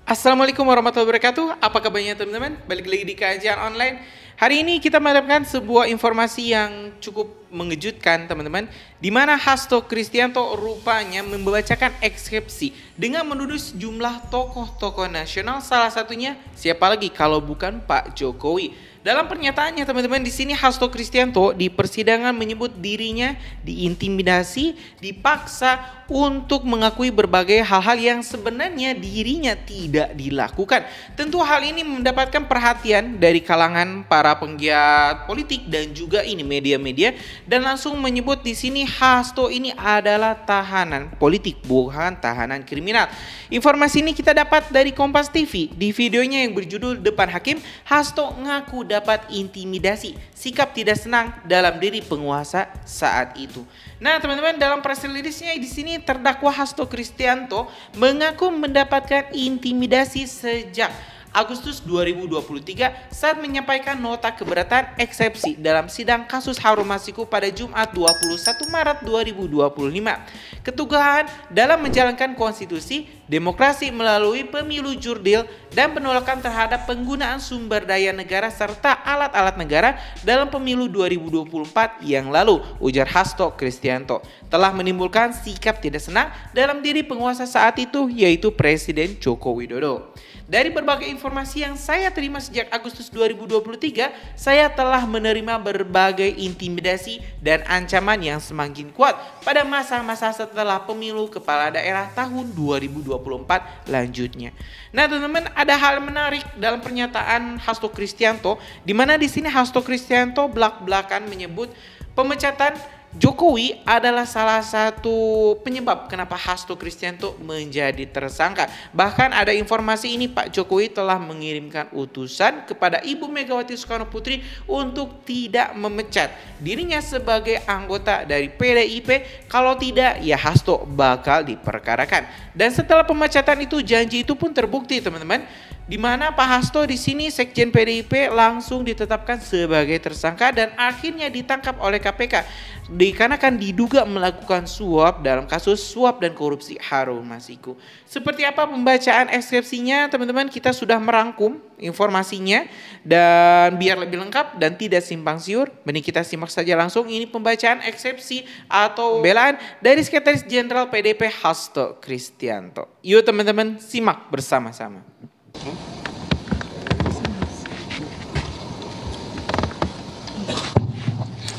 Assalamualaikum warahmatullahi wabarakatuh. Apa kabarnya teman-teman? Balik lagi di kajian online. Hari ini kita mendapatkan sebuah informasi yang cukup mengejutkan teman-teman, di mana Hasto Kristianto rupanya membacakan eksepsi dengan menuduh sejumlah tokoh-tokoh nasional, salah satunya siapa lagi kalau bukan Pak Jokowi. Dalam pernyataannya teman-teman, di sini Hasto Kristianto di persidangan menyebut dirinya diintimidasi, dipaksa untuk mengakui berbagai hal-hal yang sebenarnya dirinya tidak dilakukan. Tentu hal ini mendapatkan perhatian dari kalangan para penggiat politik dan juga ini media-media, dan langsung menyebut di sini Hasto ini adalah tahanan politik, bukan tahanan kriminal. Informasi ini kita dapat dari Kompas TV. Di videonya yang berjudul Depan Hakim, Hasto ngaku dapat intimidasi, sikap tidak senang dalam diri penguasa saat itu. Nah, teman-teman, dalam press release-nya di sini terdakwa Hasto Kristianto mengaku mendapatkan intimidasi sejak Agustus 2023 saat menyampaikan nota keberatan eksepsi dalam sidang kasus Harun Masiku pada Jumat 21 Maret 2025. Ketegahan dalam menjalankan konstitusi, demokrasi melalui pemilu jurdil, dan penolakan terhadap penggunaan sumber daya negara serta alat-alat negara dalam pemilu 2024 yang lalu, ujar Hasto Kristianto, telah menimbulkan sikap tidak senang dalam diri penguasa saat itu, yaitu Presiden Joko Widodo. Dari berbagai informasi yang saya terima sejak Agustus 2023, saya telah menerima berbagai intimidasi dan ancaman yang semakin kuat pada masa-masa setelah pemilu kepala daerah tahun 2024 lanjutnya. Nah, teman-teman, ada hal menarik dalam pernyataan Hasto Kristianto, di mana di sini Hasto Kristianto belak-belakan menyebut pemecatan Jokowi adalah salah satu penyebab kenapa Hasto Kristianto menjadi tersangka. Bahkan ada informasi ini Pak Jokowi telah mengirimkan utusan kepada Ibu Megawati Soekarno Putri untuk tidak memecat dirinya sebagai anggota dari PDIP. Kalau tidak, ya Hasto bakal diperkarakan. Dan setelah pemecatan itu, janji itu pun terbukti teman-teman, di mana Pak Hasto di sini Sekjen PDIP langsung ditetapkan sebagai tersangka dan akhirnya ditangkap oleh KPK dikarenakan diduga melakukan suap dalam kasus suap dan korupsi Harun Masiku. Seperti apa pembacaan eksepsinya teman-teman, kita sudah merangkum informasinya, dan biar lebih lengkap dan tidak simpang siur, mending kita simak saja langsung ini pembacaan eksepsi atau pembelaan dari Sekretaris Jenderal PDIP Hasto Kristianto. Yuk teman-teman, simak bersama-sama.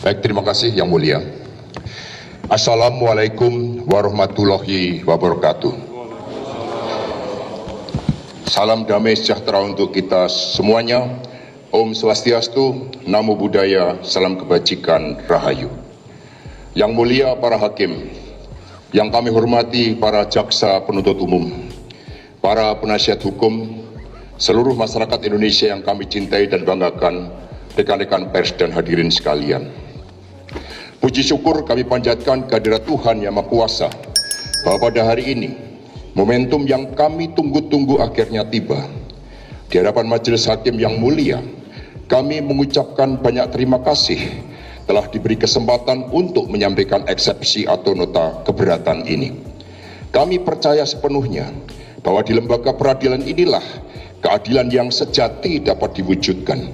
Baik, terima kasih Yang Mulia. Assalamualaikum warahmatullahi wabarakatuh. Salam damai sejahtera untuk kita semuanya. Om Swastiastu, Namo Buddhaya, salam kebajikan, rahayu. Yang Mulia para hakim, yang kami hormati para jaksa penuntut umum, para penasihat hukum, seluruh masyarakat Indonesia yang kami cintai dan banggakan, rekan-rekan pers dan hadirin sekalian. Puji syukur kami panjatkan kehadirat Tuhan Yang Maha Kuasa bahwa pada hari ini momentum yang kami tunggu-tunggu akhirnya tiba. Di hadapan majelis hakim yang mulia, kami mengucapkan banyak terima kasih telah diberi kesempatan untuk menyampaikan eksepsi atau nota keberatan ini. Kami percaya sepenuhnya bahwa di lembaga peradilan inilah keadilan yang sejati dapat diwujudkan.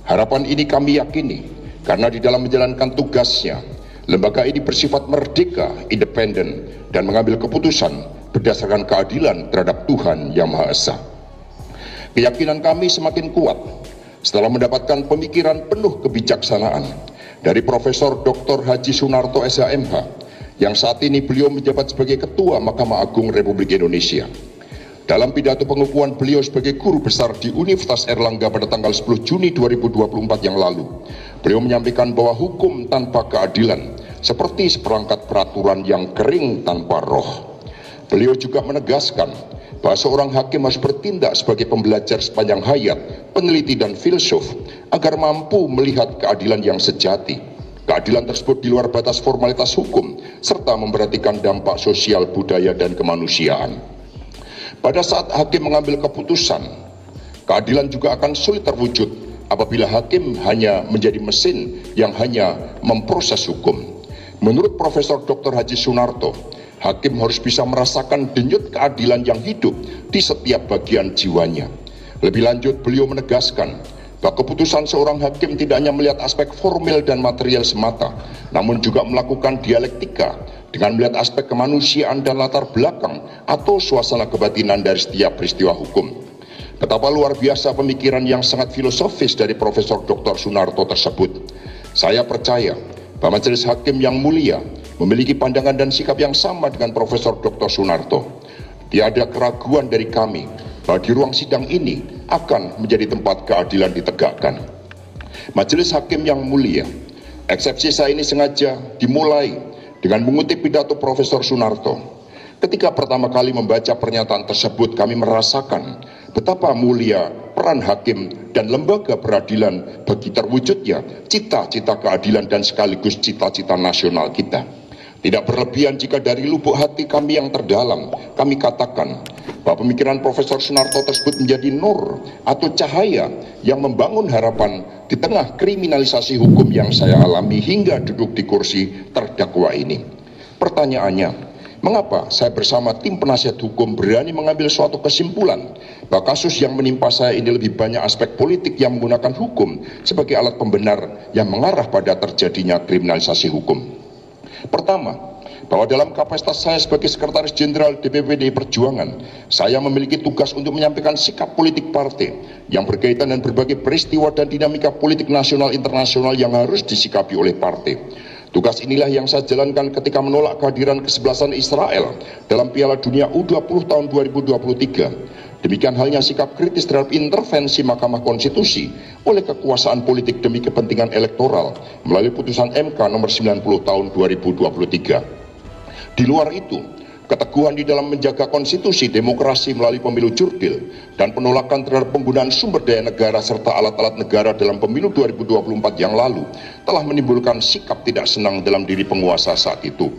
Harapan ini kami yakini karena di dalam menjalankan tugasnya, lembaga ini bersifat merdeka, independen, dan mengambil keputusan berdasarkan keadilan terhadap Tuhan Yang Maha Esa. Keyakinan kami semakin kuat setelah mendapatkan pemikiran penuh kebijaksanaan dari Profesor Dr. Haji Sunarto SHMH, yang saat ini beliau menjabat sebagai Ketua Mahkamah Agung Republik Indonesia. Dalam pidato pengukuhan beliau sebagai guru besar di Universitas Erlangga pada tanggal 10 Juni 2024 yang lalu, beliau menyampaikan bahwa hukum tanpa keadilan seperti seperangkat peraturan yang kering tanpa roh. Beliau juga menegaskan bahwa seorang hakim harus bertindak sebagai pembelajar sepanjang hayat, peneliti dan filsuf agar mampu melihat keadilan yang sejati. Keadilan tersebut di luar batas formalitas hukum serta memperhatikan dampak sosial, budaya, dan kemanusiaan. Pada saat hakim mengambil keputusan, keadilan juga akan sulit terwujud apabila hakim hanya menjadi mesin yang hanya memproses hukum. Menurut Profesor Dr. Haji Sunarto, Hakim harus bisa merasakan denyut keadilan yang hidup di setiap bagian jiwanya. Lebih lanjut, beliau menegaskan bahwa keputusan seorang hakim tidak hanya melihat aspek formil dan material semata, namun juga melakukan dialektika dengan melihat aspek kemanusiaan dan latar belakang atau suasana kebatinan dari setiap peristiwa hukum. Betapa luar biasa pemikiran yang sangat filosofis dari Profesor Dr. Sunarto tersebut. Saya percaya bahwa Majelis Hakim yang mulia memiliki pandangan dan sikap yang sama dengan Profesor Dr. Sunarto. Tiada keraguan dari kami bahwa di ruang sidang ini akan menjadi tempat keadilan ditegakkan. Majelis Hakim yang mulia, eksepsi saya ini sengaja dimulai dengan mengutip pidato Profesor Sunarto. Ketika pertama kali membaca pernyataan tersebut, kami merasakan betapa mulia peran hakim dan lembaga peradilan bagi terwujudnya cita-cita keadilan dan sekaligus cita-cita nasional kita. Tidak berlebihan jika dari lubuk hati kami yang terdalam, kami katakan bahwa pemikiran Profesor Sunarto tersebut menjadi nur atau cahaya yang membangun harapan di tengah kriminalisasi hukum yang saya alami hingga duduk di kursi terdakwa ini. Pertanyaannya, mengapa saya bersama tim penasihat hukum berani mengambil suatu kesimpulan bahwa kasus yang menimpa saya ini lebih banyak aspek politik yang menggunakan hukum sebagai alat pembenar yang mengarah pada terjadinya kriminalisasi hukum? Pertama, bahwa dalam kapasitas saya sebagai Sekretaris Jenderal DPP PDI Perjuangan, saya memiliki tugas untuk menyampaikan sikap politik partai yang berkaitan dengan berbagai peristiwa dan dinamika politik nasional internasional yang harus disikapi oleh partai. Tugas inilah yang saya jalankan ketika menolak kehadiran kesebelasan Israel dalam Piala Dunia U20 tahun 2023. Demikian halnya sikap kritis terhadap intervensi Mahkamah Konstitusi oleh kekuasaan politik demi kepentingan elektoral melalui putusan MK nomor 90 tahun 2023. Di luar itu, keteguhan di dalam menjaga konstitusi, demokrasi melalui pemilu jurdil, dan penolakan terhadap penggunaan sumber daya negara serta alat-alat negara dalam pemilu 2024 yang lalu telah menimbulkan sikap tidak senang dalam diri penguasa saat itu.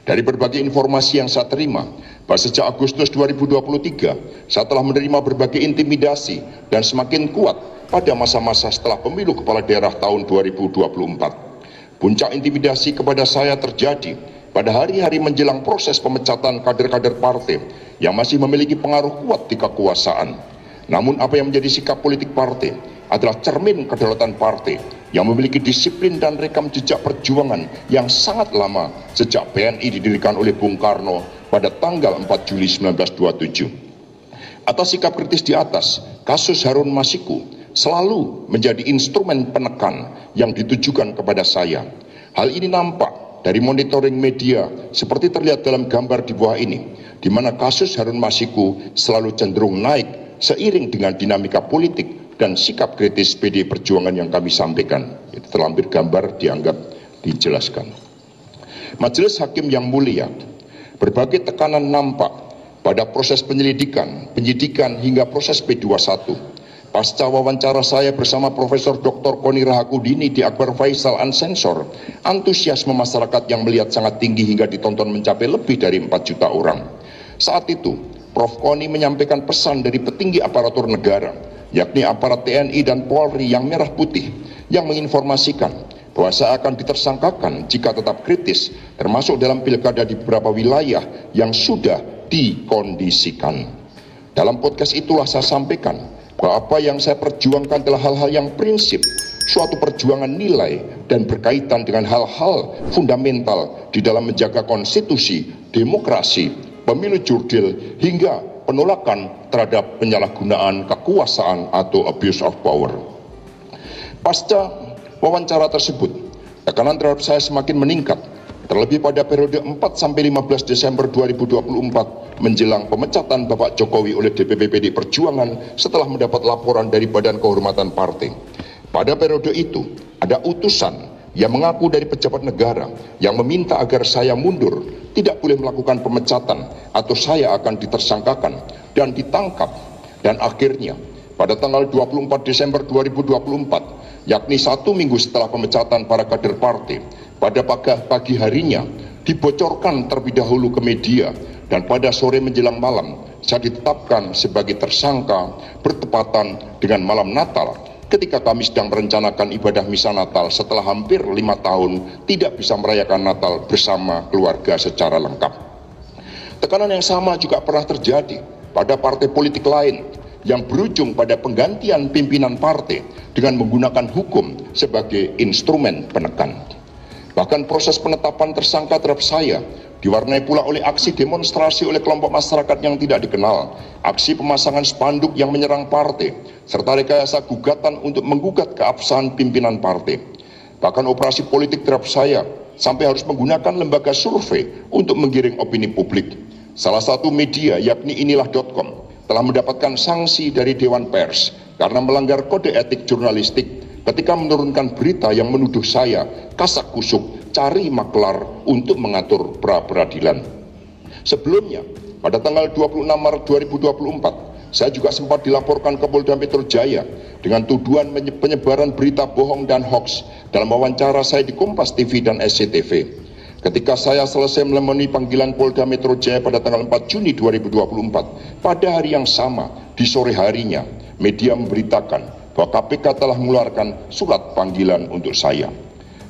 Dari berbagai informasi yang saya terima, bahwa sejak Agustus 2023, saya telah menerima berbagai intimidasi dan semakin kuat pada masa-masa setelah pemilu kepala daerah tahun 2024. Puncak intimidasi kepada saya terjadi pada hari-hari menjelang proses pemecatan kader-kader partai yang masih memiliki pengaruh kuat di kekuasaan. Namun apa yang menjadi sikap politik partai adalah cermin kedaulatan partai yang memiliki disiplin dan rekam jejak perjuangan yang sangat lama sejak PNI didirikan oleh Bung Karno pada tanggal 4 Juli 1927. Atas sikap kritis di atas, kasus Harun Masiku selalu menjadi instrumen penekan yang ditujukan kepada saya. Hal ini nampak dari monitoring media seperti terlihat dalam gambar di bawah ini, di mana kasus Harun Masiku selalu cenderung naik seiring dengan dinamika politik dan sikap kritis PDI Perjuangan yang kami sampaikan. Itu terlampir gambar dianggap dijelaskan. Majelis Hakim yang mulia, berbagai tekanan nampak pada proses penyelidikan, penyidikan hingga proses P21. Pasca wawancara saya bersama Profesor Dr. Koni Rahakundini di Akbar Faisal Unsensor, antusiasme masyarakat yang melihat sangat tinggi hingga ditonton mencapai lebih dari 4 juta orang. Saat itu, Prof. Koni menyampaikan pesan dari petinggi aparatur negara, yakni aparat TNI dan Polri yang merah putih, yang menginformasikan bahwa saya akan ditersangkakan jika tetap kritis, termasuk dalam pilkada di beberapa wilayah yang sudah dikondisikan. Dalam podcast itulah saya sampaikan bahwa apa yang saya perjuangkan adalah hal-hal yang prinsip, suatu perjuangan nilai dan berkaitan dengan hal-hal fundamental di dalam menjaga konstitusi, demokrasi, pemilu jurdil, hingga penolakan terhadap penyalahgunaan kekuasaan atau abuse of power. Pasca wawancara tersebut, tekanan terhadap saya semakin meningkat, terlebih pada periode 4-15 Desember 2024 menjelang pemecatan Bapak Jokowi oleh DPP PDI Perjuangan setelah mendapat laporan dari Badan Kehormatan Partai. Pada periode itu, ada utusan yang mengaku dari pejabat negara yang meminta agar saya mundur, tidak boleh melakukan pemecatan atau saya akan ditersangkakan dan ditangkap. Dan akhirnya pada tanggal 24 Desember 2024, yakni 1 minggu setelah pemecatan para kader partai, pada pagi harinya dibocorkan terlebih dahulu ke media, dan pada sore menjelang malam saya ditetapkan sebagai tersangka bertepatan dengan malam Natal, ketika kami sedang merencanakan ibadah misa Natal setelah hampir 5 tahun tidak bisa merayakan Natal bersama keluarga secara lengkap. Tekanan yang sama juga pernah terjadi pada partai politik lain yang berujung pada penggantian pimpinan partai dengan menggunakan hukum sebagai instrumen penekan. Bahkan proses penetapan tersangka terhadap saya diwarnai pula oleh aksi demonstrasi oleh kelompok masyarakat yang tidak dikenal, aksi pemasangan spanduk yang menyerang partai, serta rekayasa gugatan untuk menggugat keabsahan pimpinan partai. Bahkan operasi politik terhadap saya sampai harus menggunakan lembaga survei untuk menggiring opini publik. Salah satu media yakni inilah.com telah mendapatkan sanksi dari Dewan Pers karena melanggar kode etik jurnalistik ketika menurunkan berita yang menuduh saya kasak kusuk cari maklar untuk mengatur pra-peradilan. Sebelumnya, pada tanggal 26 Maret 2024, saya juga sempat dilaporkan ke Polda Metro Jaya dengan tuduhan penyebaran berita bohong dan hoaks dalam wawancara saya di Kompas TV dan SCTV. Ketika saya selesai memenuhi panggilan Polda Metro Jaya pada tanggal 4 Juni 2024, pada hari yang sama, di sore harinya, media memberitakan bahwa KPK telah mengeluarkan surat panggilan untuk saya.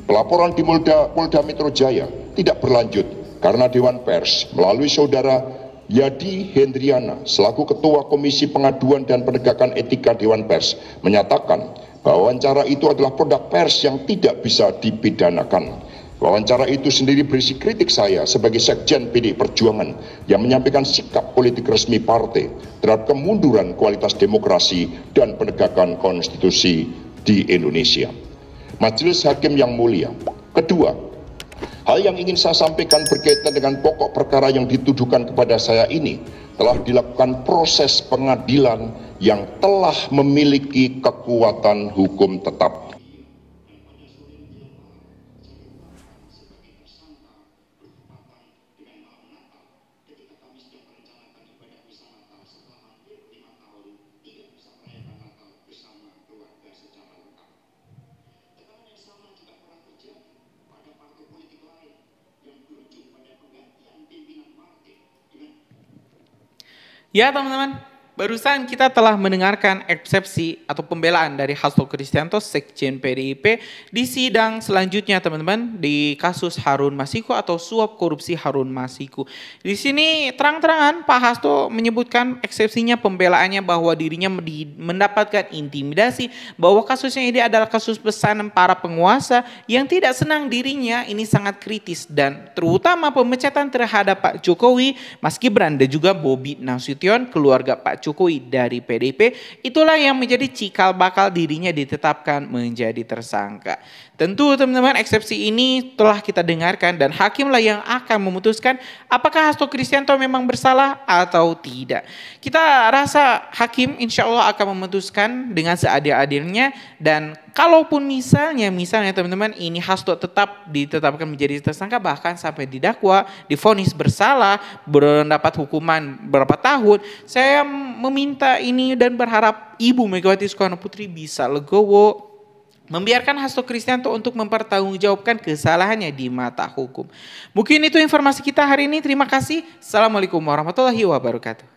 Pelaporan di Polda Metro Jaya tidak berlanjut karena Dewan Pers melalui saudara Yadi Hendriana selaku Ketua Komisi Pengaduan dan Penegakan Etika Dewan Pers menyatakan bahwa wawancara itu adalah produk pers yang tidak bisa dipidanakan. Wawancara itu sendiri berisi kritik saya sebagai Sekjen PDI Perjuangan yang menyampaikan sikap politik resmi partai terhadap kemunduran kualitas demokrasi dan penegakan konstitusi di Indonesia. Majelis Hakim yang mulia, kedua, hal yang ingin saya sampaikan berkaitan dengan pokok perkara yang dituduhkan kepada saya ini telah dilakukan proses pengadilan yang telah memiliki kekuatan hukum tetap. Ya teman-teman, barusan kita telah mendengarkan eksepsi atau pembelaan dari Hasto Kristianto, Sekjen PDIP di sidang selanjutnya teman-teman di kasus Harun Masiku atau suap korupsi Harun Masiku. Di sini terang-terangan Pak Hasto menyebutkan eksepsinya pembelaannya bahwa dirinya mendapatkan intimidasi, bahwa kasusnya ini adalah kasus pesanan para penguasa yang tidak senang dirinya ini sangat kritis dan terutama pemecatan terhadap Pak Jokowi, Mas Gibran dan juga Bobi Nasution, keluarga Pak Jokowi dari PDIP, itulah yang menjadi cikal bakal dirinya ditetapkan menjadi tersangka. Tentu teman-teman eksepsi ini telah kita dengarkan dan hakimlah yang akan memutuskan apakah Hasto Kristianto memang bersalah atau tidak. Kita rasa hakim insya Allah akan memutuskan dengan seadil-adilnya dan kalaupun misalnya teman-teman ini Hasto tetap ditetapkan menjadi tersangka bahkan sampai didakwa, divonis bersalah, mendapat hukuman berapa tahun, saya meminta ini dan berharap Ibu Megawati Soekarno Putri bisa legowo membiarkan Hasto Kristianto untuk mempertanggungjawabkan kesalahannya di mata hukum. Mungkin itu informasi kita hari ini. Terima kasih. Assalamualaikum warahmatullahi wabarakatuh.